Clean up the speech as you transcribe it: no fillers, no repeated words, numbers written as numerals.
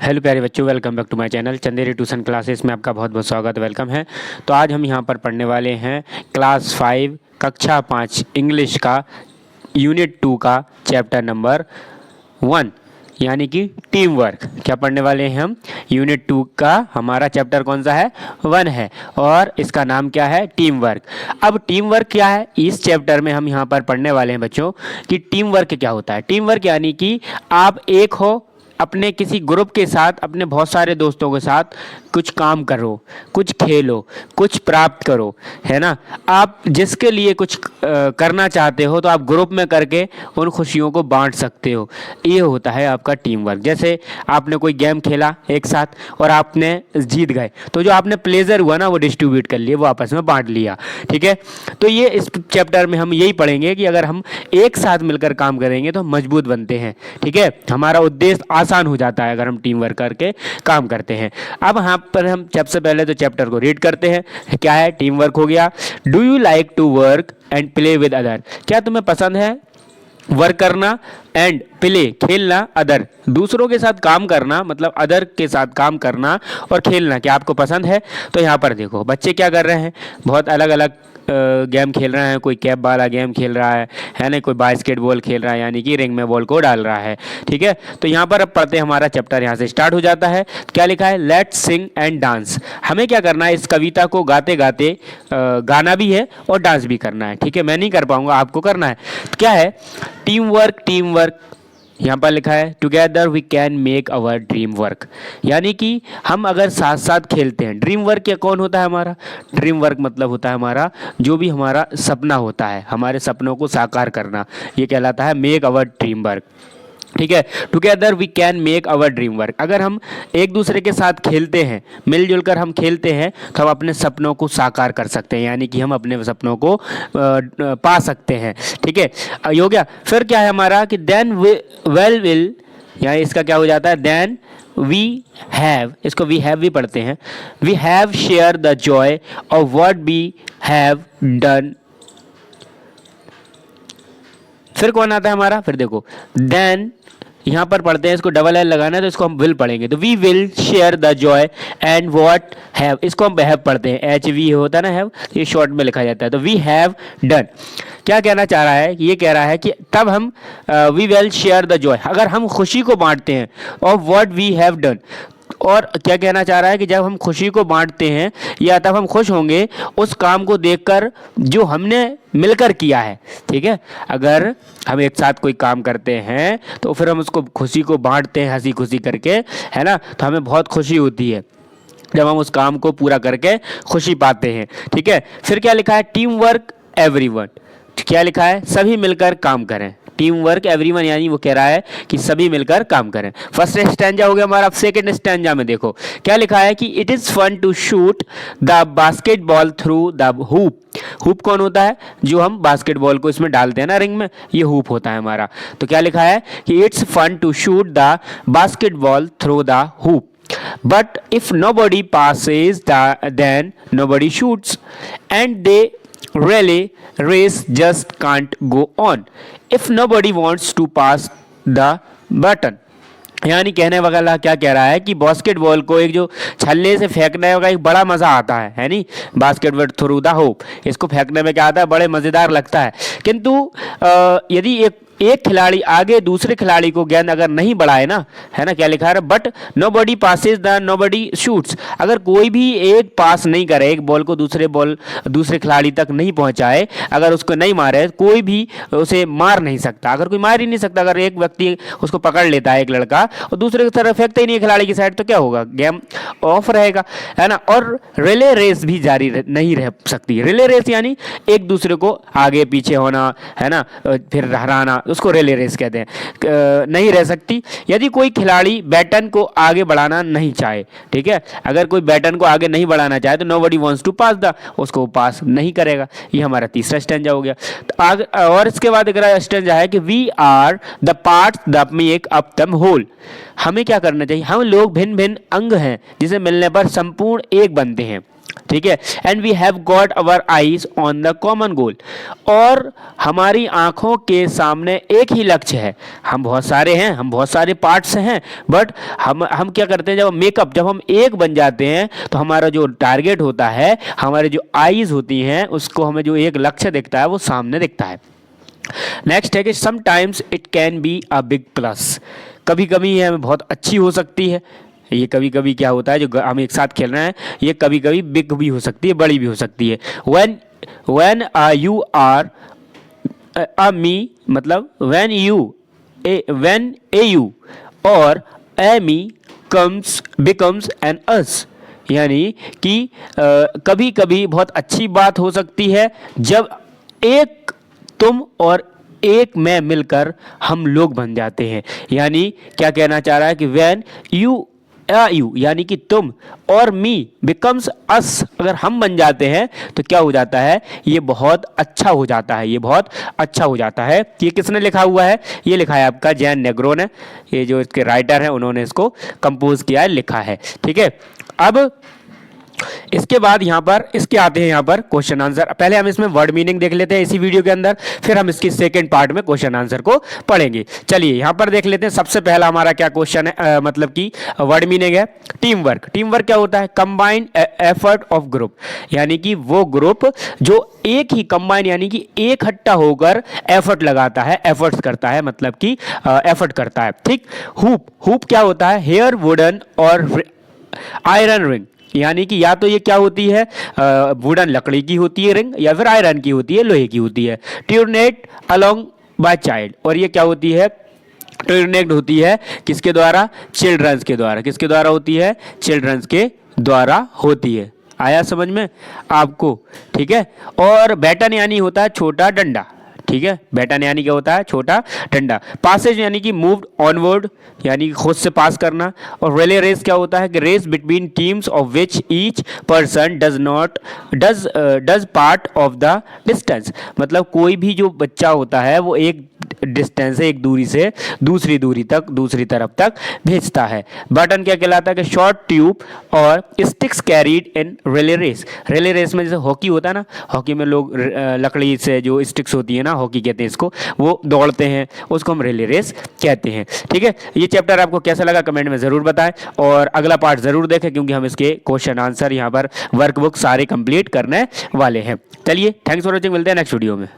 Hello प्यारे बच्चों, welcome back to my channel Chanderi tuition classes में आपका बहुत बहुत स्वागत वेलकम है। तो आज हम यहाँ पर पढ़ने वाले हैं क्लास 5 कक्षा 5 इंग्लिश का यूनिट 2 का चैप्टर नंबर 1 यानी कि टीम वर्क। क्या पढ़ने वाले हैं हम? यूनिट 2 का हमारा चैप्टर कौन सा है? 1 है और इसका नाम क्या है? Team work. अब टीम वर्क क्या है? इस चैप्टर में हम यहाँ पर पढ़ने वाले हैं बच्चों कि टीम वर्क क्या होता है। टीम वर्क यानी कि आप एक हो, अपने किसी ग्रुप के साथ, अपने बहुत सारे दोस्तों के साथ कुछ काम करो, कुछ खेलो, कुछ प्राप्त करो, है ना। आप जिसके लिए कुछ करना चाहते हो तो आप ग्रुप में करके उन खुशियों को बांट सकते हो। ये होता है आपका टीम वर्क। जैसे आपने कोई गेम खेला एक साथ और आपने जीत गए, तो जो आपने प्लेजर हुआ ना वो डिस्ट्रीब्यूट कर लिए, वो आपस में बांट लिया। ठीक है, तो ये इस चैप्टर में हम यही पढ़ेंगे कि अगर हम एक साथ मिलकर काम करेंगे तो हम मजबूत बनते हैं। ठीक है, हमारा उद्देश्य आसान हो जाता है अगर हम टीम वर्क करके काम करते हैं। अब यहाँ पर हम सबसे पहले तो चैप्टर को रीड करते हैं। क्या है? टीम वर्क हो गया। Do you like to work and play with other? क्या तुम्हें पसंद है वर्क करना एंड प्ले खेलना, अदर दूसरों के साथ काम करना, मतलब अदर के साथ काम करना और खेलना, क्या आपको पसंद है? तो यहाँ पर देखो बच्चे क्या कर रहे हैं, बहुत अलग अलग गेम खेल रहे हैं। कोई कैप वाला गेम खेल रहा है ना, कोई बास्केटबॉल खेल रहा है यानी कि रिंग में बॉल को डाल रहा है। ठीक है, तो यहाँ पर अब पढ़ते हैं, हमारा चैप्टर यहाँ से स्टार्ट हो जाता है। क्या लिखा है? Let's sing and dance. हमें क्या करना है? इस कविता को गाते गाते गाना भी है और डांस भी करना है। ठीक है, मैं नहीं कर पाऊंगा, आपको करना है। तो क्या है? टीम वर्क यहाँ पर लिखा है together we can make our dream work. यानी कि हम अगर साथ साथ खेलते हैं। ड्रीम वर्क क्या कौन होता है हमारा? ड्रीम वर्क मतलब होता है हमारा जो भी हमारा सपना होता है, हमारे सपनों को साकार करना, ये कहलाता है मेक अवर ड्रीम वर्क। ठीक है, together we can make our dream work. अगर हम एक दूसरे के साथ खेलते हैं, मिलजुल कर हम खेलते हैं, तो हम अपने सपनों को साकार कर सकते हैं, यानी कि हम अपने सपनों को पा सकते हैं। ठीक है, ये हो गया। फिर क्या है हमारा कि देन वेल विल, यहाँ इसका क्या हो जाता है? देन वी हैव, इसको वी हैव भी पढ़ते हैं। We have share the joy of what we have done. फिर कौन आता है हमारा? फिर देखो देन, यहां पर पढ़ते हैं, इसको डबल एल लगाना है तो इसको हम विल पढ़ेंगे। तो we will share the joy and what have, इसको हम हैव पढ़ते हैं, एच वी होता है ना हैव, ये शॉर्ट में लिखा जाता है। तो वी हैव डन। क्या कहना चाह रहा है? ये कह रहा है कि तब हम we will share the joy, अगर हम खुशी को बांटते हैं, of what we have done. और क्या कहना चाह रहा है कि जब हम खुशी को बांटते हैं या तब हम खुश होंगे उस काम को देखकर जो हमने मिलकर किया है। ठीक है, अगर हम एक साथ कोई काम करते हैं तो फिर हम उसको खुशी को बांटते हैं हंसी खुशी करके, है ना, तो हमें बहुत खुशी होती है जब हम उस काम को पूरा करके खुशी पाते हैं। ठीक है, फिर क्या लिखा है? Team work everyone. क्या लिखा है? सभी मिलकर काम करें। टीम वर्क एवरीवन यानी वो कह रहा है कि सभी मिलकर काम करें। फर्स्ट स्टैंजा हो गया हमारा। अब सेकंड स्टैंजा में देखो क्या लिखा है कि it is fun to shoot the basketball through the hoop. Hoop कौन होता है? जो हम बास्केटबॉल को इसमें डालते हैं ना रिंग में, ये हुप होता है हमारा। तो क्या लिखा है कि it's fun to shoot the basketball through the hoop, but if nobody passes then nobody shoots and they relay race just can't go on if nobody wants to pass the button। यानी कहने वाला क्या कह रहा है कि basketball को एक जो छल्ले से फेंकने का एक बड़ा मज़ा आता है नहीं, बास्केटबॉल थ्रू द होप, इसको फेंकने में क्या आता है? बड़े मज़ेदार लगता है। किंतु यदि एक खिलाड़ी आगे दूसरे खिलाड़ी को गेंद अगर नहीं बढ़ाए ना, है ना, क्या लिखा है? But nobody passes the nobody shoots. अगर कोई भी एक पास नहीं करे, एक बॉल को दूसरे खिलाड़ी तक नहीं पहुंचाए, अगर उसको नहीं मारे, कोई भी उसे मार नहीं सकता। अगर कोई मार ही नहीं सकता, अगर एक व्यक्ति उसको पकड़ लेता है, एक लड़का, और दूसरे की तरफ फेंकते ही नहीं है खिलाड़ी की साइड, तो क्या होगा? गेम ऑफ रहेगा, है ना। और रिले रेस भी जारी नहीं रह सकती। रिले रेस यानी एक दूसरे को आगे पीछे होना, है ना, फिर हराना, उसको रिले रेस कहते हैं, नहीं रह सकती यदि कोई खिलाड़ी बैटन को आगे बढ़ाना नहीं चाहे। ठीक है, अगर कोई बैटन को आगे नहीं बढ़ाना चाहे तो nobody wants to pass the, उसको पास नहीं करेगा। ये हमारा तीसरा स्टैंजा हो गया। तो आगे और इसके बाद अगला स्टैंजा है कि we are the parts that make up the whole. हमें क्या करना चाहिए? हम लोग भिन्न भिन्न अंग हैं जिसे मिलने पर संपूर्ण एक बनते हैं। ठीक है। And we have got our eyes on the common goal, और हमारी आंखों के सामने एक ही लक्ष्य है। हम बहुत सारे हैं, हम बहुत सारे पार्ट्स हैं, बट हम क्या करते हैं, जब हम एक बन जाते हैं तो हमारा जो टारगेट होता है, हमारे जो आईज होती हैं, उसको हमें जो एक लक्ष्य दिखता है वो सामने दिखता है। नेक्स्ट है कि sometimes it can be a big plus, कभी कभी ये हमें बहुत अच्छी हो सकती है। ये कभी कभी क्या होता है, जो हम एक साथ खेल रहे हैं, ये कभी कभी बिग भी हो सकती है, बड़ी भी हो सकती है। व्हेन यू आर अ मी, मतलब व्हेन ए यू और ए मी बिकम्स एन अस, यानी कि कभी कभी बहुत अच्छी बात हो सकती है जब एक तुम और एक मैं मिलकर हम लोग बन जाते हैं। यानी क्या कहना चाह रहा है कि व्हेन यू यानी कि तुम और मी बिकम्स अस, अगर हम बन जाते हैं तो क्या हो जाता है, ये बहुत अच्छा हो जाता है, ये बहुत अच्छा हो जाता है। ये किसने लिखा हुआ है, ये लिखा है आपका जैन नेग्रो ने, ये जो इसके राइटर हैं उन्होंने इसको कंपोज किया है, लिखा है। ठीक है, अब इसके बाद यहाँ पर इसके आते हैं यहाँ पर क्वेश्चन आंसर। पहले हम इसमें वर्ड मीनिंग देख लेते हैं इसी वीडियो के अंदर, फिर हम इसकी सेकंड पार्ट में क्वेश्चन आंसर को पढ़ेंगे। चलिए यहाँ पर देख लेते हैं। सबसे पहला हमारा क्या क्वेश्चन है, मतलब कि वर्ड मीनिंग है टीम वर्क। टीम वर्क क्या होता है, कंबाइंड एफर्ट ऑफ ग्रुप, यानी कि वो ग्रुप जो एक ही कंबाइन यानी कि इकट्ठा होकर एफर्ट लगाता है, एफर्ट्स करता है, मतलब कि एफर्ट करता है। ठीक। हुप क्या होता है, हेयर वुडन और आयरन रिंग, यानी कि या तो ये क्या होती है, वुडन लकड़ी की होती है रिंग, या फिर आयरन की होती है, लोहे की होती है। ट्यूरनेट अलोंग बाय चाइल्ड, और ये क्या होती है, ट्यूरनेट होती है किसके द्वारा, चिल्ड्रंस के द्वारा। किसके द्वारा होती है, चिल्ड्रंस के द्वारा होती है। आया समझ में आपको। ठीक है। और बैटन यानी होता है छोटा डंडा। ठीक है, बैटन यानी क्या होता है, छोटा डंडा। पासेज यानी कि मूव्ड ऑनवर्ड, यानी कि खुद से पास करना। और रिले रेस क्या होता है कि race between teams of which each person does part of the distance, मतलब कोई भी जो बच्चा होता है वो एक डिस्टेंस है, एक दूरी से दूसरी दूरी तक, दूसरी तरफ तक भेजता है। बटन क्या कहलाता है कि शॉर्ट ट्यूब और sticks carried in relay race. Relay race में जैसे हॉकी होता है ना, हॉकी में लोग लकड़ी से जो स्टिक्स होती है ना, हॉकी कहते हैं इसको, वो दौड़ते हैं, उसको हम रिले रेस कहते हैं। ठीक है, ये चैप्टर आपको कैसा लगा कमेंट में ज़रूर बताएं, और अगला पार्ट ज़रूर देखें, क्योंकि हम इसके क्वेश्चन आंसर यहाँ पर वर्कबुक सारे कंप्लीट करने वाले हैं। चलिए, थैंक्स फॉर वॉचिंग, मिलते हैं नेक्स्ट वीडियो में।